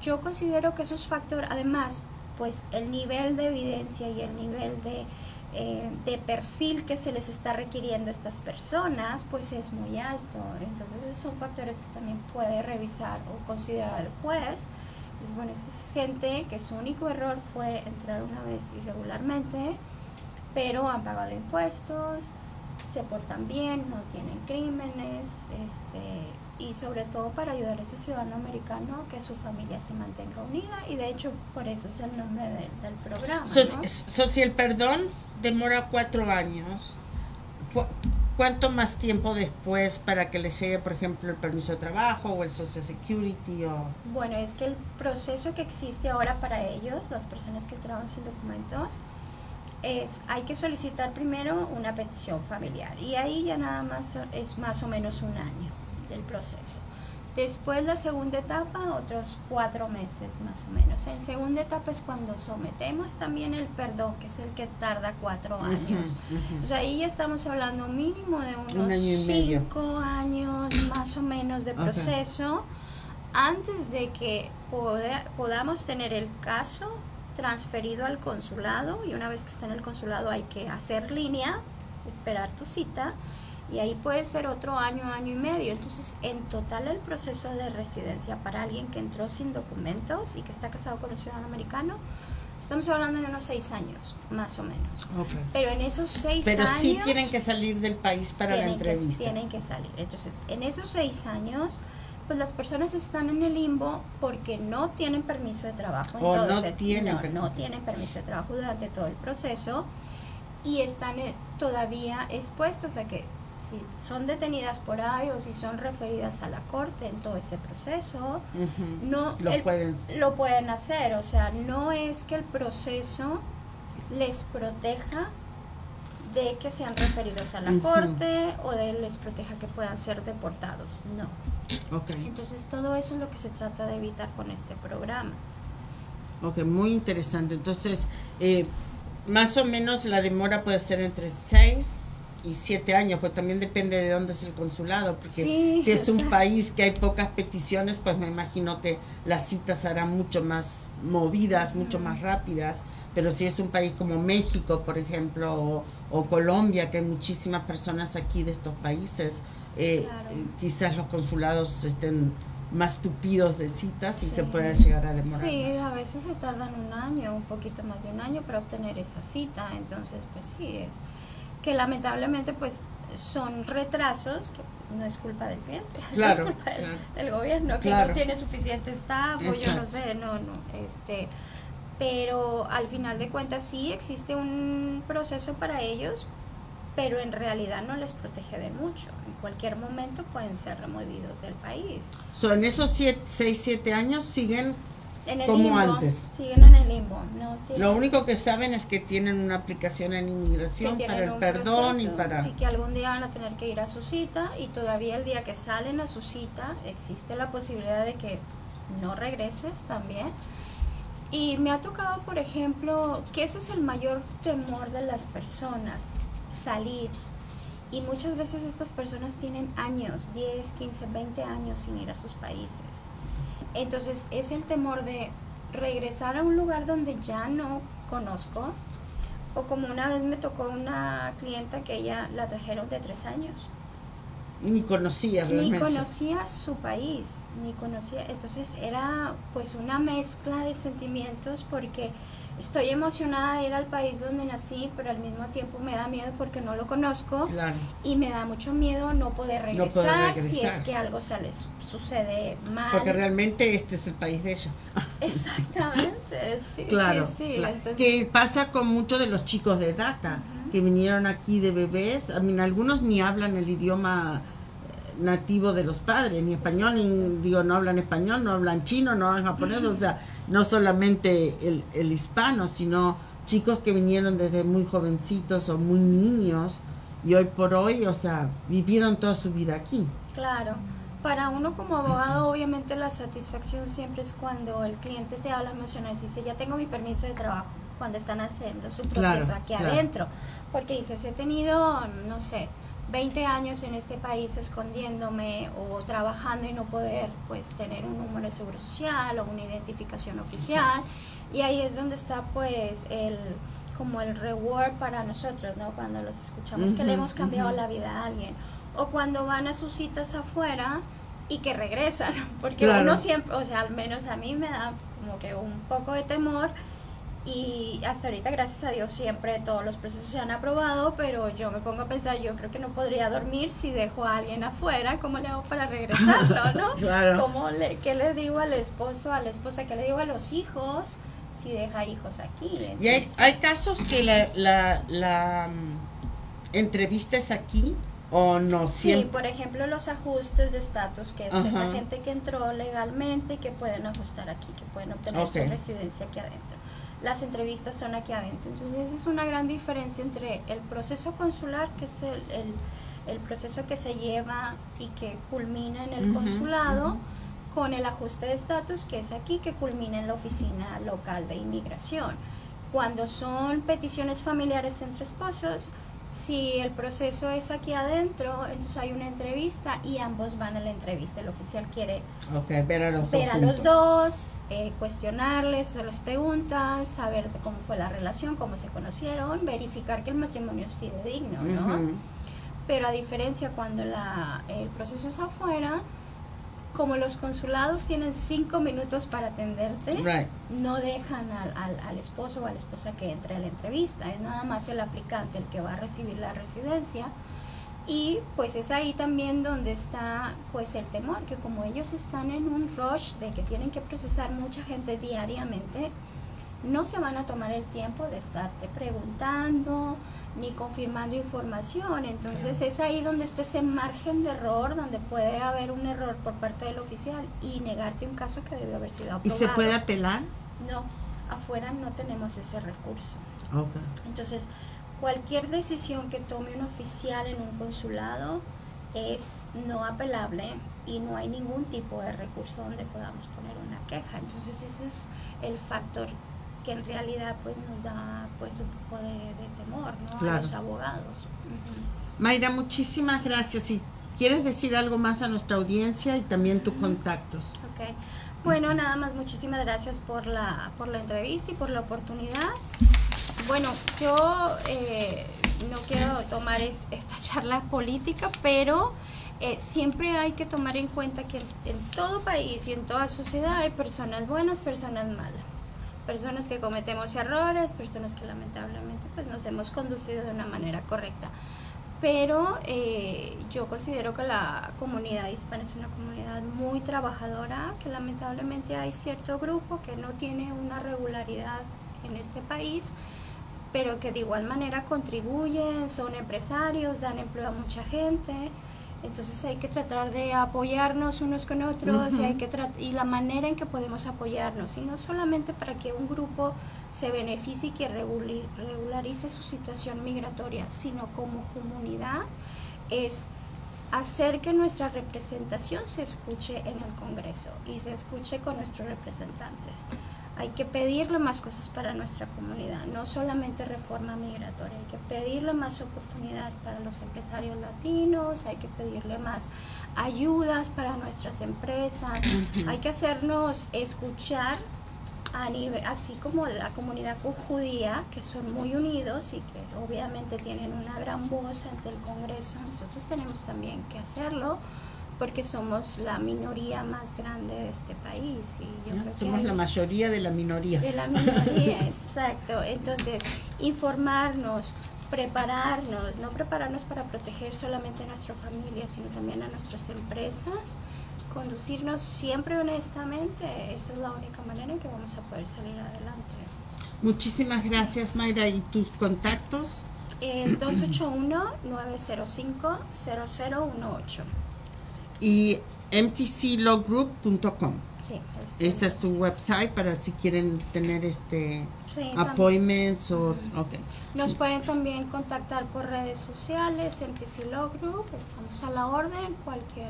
yo considero que esos factores, además pues el nivel de evidencia y el nivel de perfil que se les está requiriendo a estas personas pues es muy alto. Entonces esos son factores que también puede revisar o considerar el juez. Entonces, bueno, esta es gente que su único error fue entrar una vez irregularmente, pero han pagado impuestos, se portan bien, no tienen crímenes, y sobre todo para ayudar a ese ciudadano americano que su familia se mantenga unida, y de hecho por eso es el nombre del programa, ¿no? Si el perdón demora 4 años, ¿cuánto más tiempo después para que les llegue, por ejemplo, el permiso de trabajo o el Social Security? Bueno, es que el proceso que existe ahora para ellos, las personas que trabajan sin documentos, hay que solicitar primero una petición familiar, y ahí ya nada más es más o menos un año del proceso. Después la segunda etapa, otros 4 meses más o menos. En segunda etapa es cuando sometemos también el perdón, que es el que tarda 4 años. Entonces ahí ya estamos hablando mínimo de unos 5 años más o menos de proceso, antes de que podamos tener el caso transferido al consulado, y una vez que está en el consulado hay que hacer línea, esperar tu cita, y ahí puede ser otro año, año y medio. Entonces en total el proceso de residencia para alguien que entró sin documentos y que está casado con un ciudadano americano, estamos hablando de unos 6 años más o menos. Pero en esos 6 años sí tienen que salir del país para la entrevista. Tienen que salir. Entonces en esos 6 años pues las personas están en el limbo porque no tienen permiso de trabajo, no tienen permiso de trabajo durante todo el proceso, y están todavía expuestas a que si son detenidas por ahí o si son referidas a la corte en todo ese proceso, lo pueden hacer. O sea, no es que el proceso les proteja de que sean referidos a la corte o les proteja que puedan ser deportados, no. Entonces todo eso es lo que se trata de evitar con este programa. Muy interesante. Entonces más o menos la demora puede ser entre 6 y 7 años, pues también depende de dónde es el consulado, porque si es un país que hay pocas peticiones, pues me imagino que las citas serán mucho más movidas, mucho más rápidas. Pero si es un país como México, por ejemplo, o Colombia, que hay muchísimas personas aquí de estos países, quizás los consulados estén más tupidos de citas y se pueda llegar a demorar. Sí, a veces se tardan un año, un poquito más de un año para obtener esa cita. Entonces, pues sí, es que lamentablemente pues son retrasos, que no es culpa del cliente, es culpa del gobierno, que no tiene suficiente staff, o yo no sé, pero al final de cuentas sí existe un proceso para ellos, pero en realidad no les protege de mucho. En cualquier momento pueden ser removidos del país. En esos 6-7 años siguen en el como limbo, antes. Siguen en el limbo. Lo único que saben es que tienen una aplicación en inmigración para el perdón y que algún día van a tener que ir a su cita, y todavía el día que salen a su cita existe la posibilidad de que no regreses también. Y me ha tocado, por ejemplo, que ese es el mayor temor de las personas, salir. Y muchas veces estas personas tienen años, 10, 15, 20 años sin ir a sus países. Entonces es el temor de regresar a un lugar donde ya no conozco, o como una vez me tocó una clienta que ella la trajeron de 3 años. Ni conocía realmente. Ni conocía su país, ni conocía. Entonces era pues una mezcla de sentimientos, porque estoy emocionada de ir al país donde nací, pero al mismo tiempo me da miedo porque no lo conozco. Y me da mucho miedo no poder regresar, si es que algo sucede mal. Porque realmente este es el país de ella. Exactamente, sí. Entonces, que pasa con muchos de los chicos de DACA, que vinieron aquí de bebés. Algunos ni hablan el idioma nativo de los padres, ni español, ni, no hablan español, no hablan chino, no hablan japonés, o sea, no solamente el hispano, sino chicos que vinieron desde muy jovencitos o muy niños y hoy por hoy, o sea, vivieron toda su vida aquí. Claro. Para uno como abogado, obviamente la satisfacción siempre es cuando el cliente te habla emocional y dice, ya tengo mi permiso de trabajo, cuando están haciendo su proceso aquí adentro. Porque dice, si he tenido, no sé, 20 años en este país escondiéndome o trabajando y no poder pues tener un número de seguro social o una identificación oficial. Exacto. Y ahí es donde está pues como el reward para nosotros, ¿no? Cuando los escuchamos que le hemos cambiado la vida a alguien, o cuando van a sus citas afuera y que regresan, porque uno siempre, o sea, al menos a mí me da como que un poco de temor. Y hasta ahorita, gracias a Dios, siempre todos los procesos se han aprobado, pero yo me pongo a pensar, yo creo que no podría dormir si dejo a alguien afuera, ¿cómo le hago para regresarlo, no? Claro. ¿Qué le digo al esposo, a la esposa, qué le digo a los hijos si deja hijos aquí? Entonces, y hay casos que la entrevista es aquí o no siempre. Sí, por ejemplo, los ajustes de estatus, que es esa gente que entró legalmente y que pueden ajustar aquí, que pueden obtener su residencia aquí adentro. Las entrevistas son aquí adentro. Entonces esa es una gran diferencia entre el proceso consular, que es el proceso que se lleva y que culmina en el consulado, con el ajuste de estatus, que es aquí, que culmina en la oficina local de inmigración. Cuando son peticiones familiares entre esposos, si el proceso es aquí adentro, entonces hay una entrevista y ambos van a la entrevista. El oficial quiere ver a los dos, cuestionarles, hacerles preguntas, saber cómo fue la relación, cómo se conocieron, verificar que el matrimonio es fidedigno, ¿no? Pero a diferencia cuando el proceso es afuera, como los consulados tienen 5 minutos para atenderte, no dejan al esposo o a la esposa que entre a la entrevista. Es nada más el aplicante el que va a recibir la residencia. Y pues es ahí también donde está pues el temor, que como ellos están en un rush de que tienen que procesar mucha gente diariamente, no se van a tomar el tiempo de estarte preguntando ni confirmando información. Entonces es ahí donde está ese margen de error, donde puede haber un error por parte del oficial y negarte un caso que debió haber sido aprobado. ¿Y se puede apelar? No, afuera no tenemos ese recurso. Entonces cualquier decisión que tome un oficial en un consulado es no apelable y no hay ningún tipo de recurso donde podamos poner una queja. Entonces ese es el factor que en realidad pues nos da pues un poco de temor, ¿no? A los abogados. Mayra, muchísimas gracias. Si quieres decir algo más a nuestra audiencia y también tus contactos. Bueno, nada más, muchísimas gracias por la entrevista y por la oportunidad. Bueno, yo no quiero tomar esta charla política, pero siempre hay que tomar en cuenta que en todo país y en toda sociedad hay personas buenas, personas malas. Personas que cometemos errores, personas que lamentablemente pues nos hemos conducido de una manera correcta. Pero yo considero que la comunidad hispana es una comunidad muy trabajadora, que lamentablemente hay cierto grupo que no tiene una regularidad en este país, pero que de igual manera contribuyen, son empresarios, dan empleo a mucha gente. Entonces hay que tratar de apoyarnos unos con otros y la manera en que podemos apoyarnos, y no solamente para que un grupo se beneficie y que regularice su situación migratoria, sino como comunidad, es hacer que nuestra representación se escuche en el Congreso y se escuche con nuestros representantes. Hay que pedirle más cosas para nuestra comunidad, no solamente reforma migratoria, hay que pedirle más oportunidades para los empresarios latinos, hay que pedirle más ayudas para nuestras empresas, hay que hacernos escuchar a nivel, así como la comunidad judía, que son muy unidos y que obviamente tienen una gran voz ante el Congreso. Nosotros tenemos también que hacerlo, porque somos la minoría más grande de este país. Y yo creo somos la mayoría de la minoría. De la minoría, exacto. Entonces, informarnos, prepararnos, no prepararnos para proteger solamente a nuestra familia, sino también a nuestras empresas, conducirnos siempre honestamente. Esa es la única manera en que vamos a poder salir adelante. Muchísimas gracias, Mayra. ¿Y tus contactos? El 281-905-0018. y mtclawgroup.com. Sí, ese es tu website para si quieren tener appointments o okay. Nos pueden también contactar por redes sociales, MTC Law Group, estamos a la orden, cualquier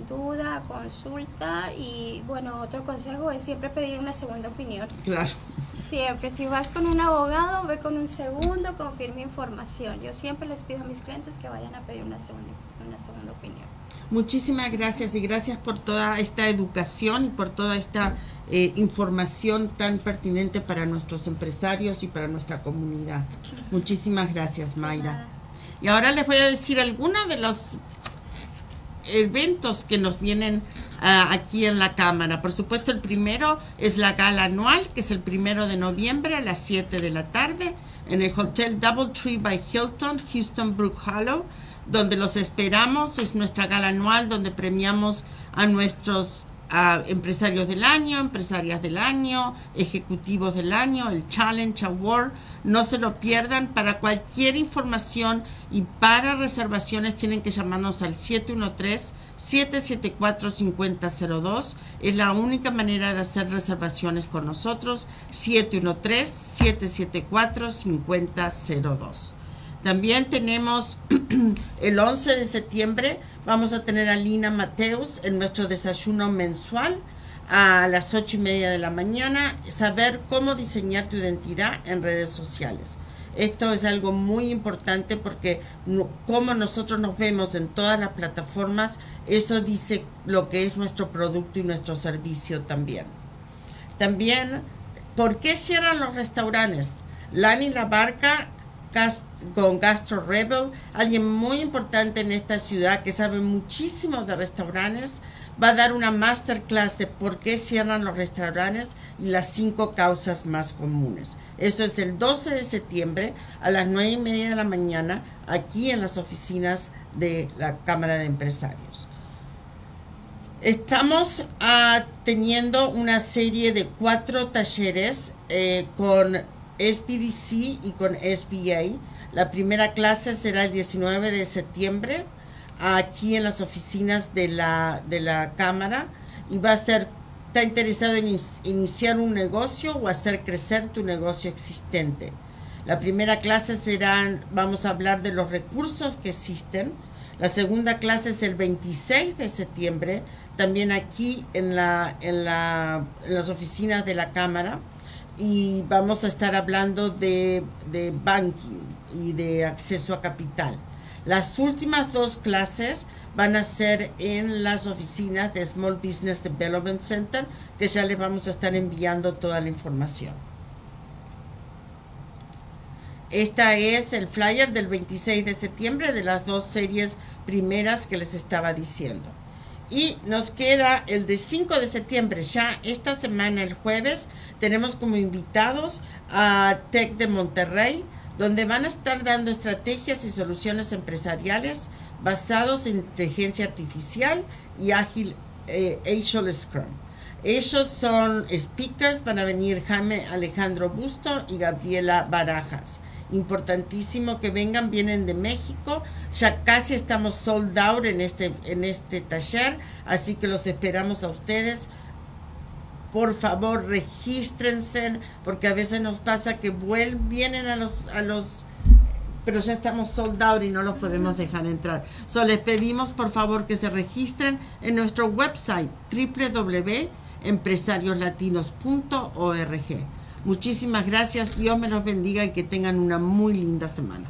duda, consulta. Y bueno, otro consejo es siempre pedir una segunda opinión. Claro. Siempre, si vas con un abogado, ve con un segundo, confirme información. Yo siempre les pido a mis clientes que vayan a pedir una segunda opinión. Muchísimas gracias y gracias por toda esta educación y por toda esta información tan pertinente para nuestros empresarios y para nuestra comunidad. Muchísimas gracias, Mayra. Y ahora les voy a decir algunos de los eventos que nos vienen aquí en la Cámara. Por supuesto, el primero es la gala anual, que es el 1 de noviembre a las 7 de la tarde en el Hotel Doubletree by Hilton, Houston Brook Hollow, donde los esperamos. Es nuestra gala anual donde premiamos a nuestros empresarios del año, empresarias del año, ejecutivos del año, el Challenge Award. No se lo pierdan. Para cualquier información y para reservaciones tienen que llamarnos al 713-774-5002. Es la única manera de hacer reservaciones con nosotros, 713-774-5002. También tenemos el 11 de septiembre, vamos a tener a Lina Mateus en nuestro desayuno mensual a las 8:30 de la mañana, saber cómo diseñar tu identidad en redes sociales. Esto es algo muy importante porque como nosotros nos vemos en todas las plataformas, eso dice lo que es nuestro producto y nuestro servicio también. También, ¿por qué cierran los restaurantes? Lani Labarca con Gastro Rebel, alguien muy importante en esta ciudad que sabe muchísimo de restaurantes, va a dar una masterclass de por qué cierran los restaurantes y las 5 causas más comunes. Eso es el 12 de septiembre a las 9:30 de la mañana aquí en las oficinas de la Cámara de Empresarios. Estamos teniendo una serie de 4 talleres con SBDC y con SBA. La primera clase será el 19 de septiembre aquí en las oficinas de la Cámara y va a ser, ¿está interesado en iniciar un negocio o hacer crecer tu negocio existente? La primera clase vamos a hablar de los recursos que existen. La segunda clase es el 26 de septiembre, también aquí en las oficinas de la Cámara. Y vamos a estar hablando de banking y de acceso a capital. Las últimas 2 clases van a ser en las oficinas de Small Business Development Center, que ya les vamos a estar enviando toda la información. Esta es el flyer del 26 de septiembre de las 2 series primeras que les estaba diciendo. Y nos queda el de 5 de septiembre, ya esta semana, el jueves, tenemos como invitados a TEC de Monterrey, donde van a estar dando estrategias y soluciones empresariales basados en inteligencia artificial y Agile Scrum. Ellos son speakers, van a venir Jaime Alejandro Busto y Gabriela Barajas. Importantísimo que vengan, vienen de México, ya casi estamos sold out en este taller, así que los esperamos a ustedes. Por favor, regístrense, porque a veces nos pasa que vienen a los pero ya estamos sold out y no los podemos dejar entrar. Les pedimos por favor que se registren en nuestro website www.empresarioslatinos.org. Muchísimas gracias, Dios me los bendiga y que tengan una muy linda semana.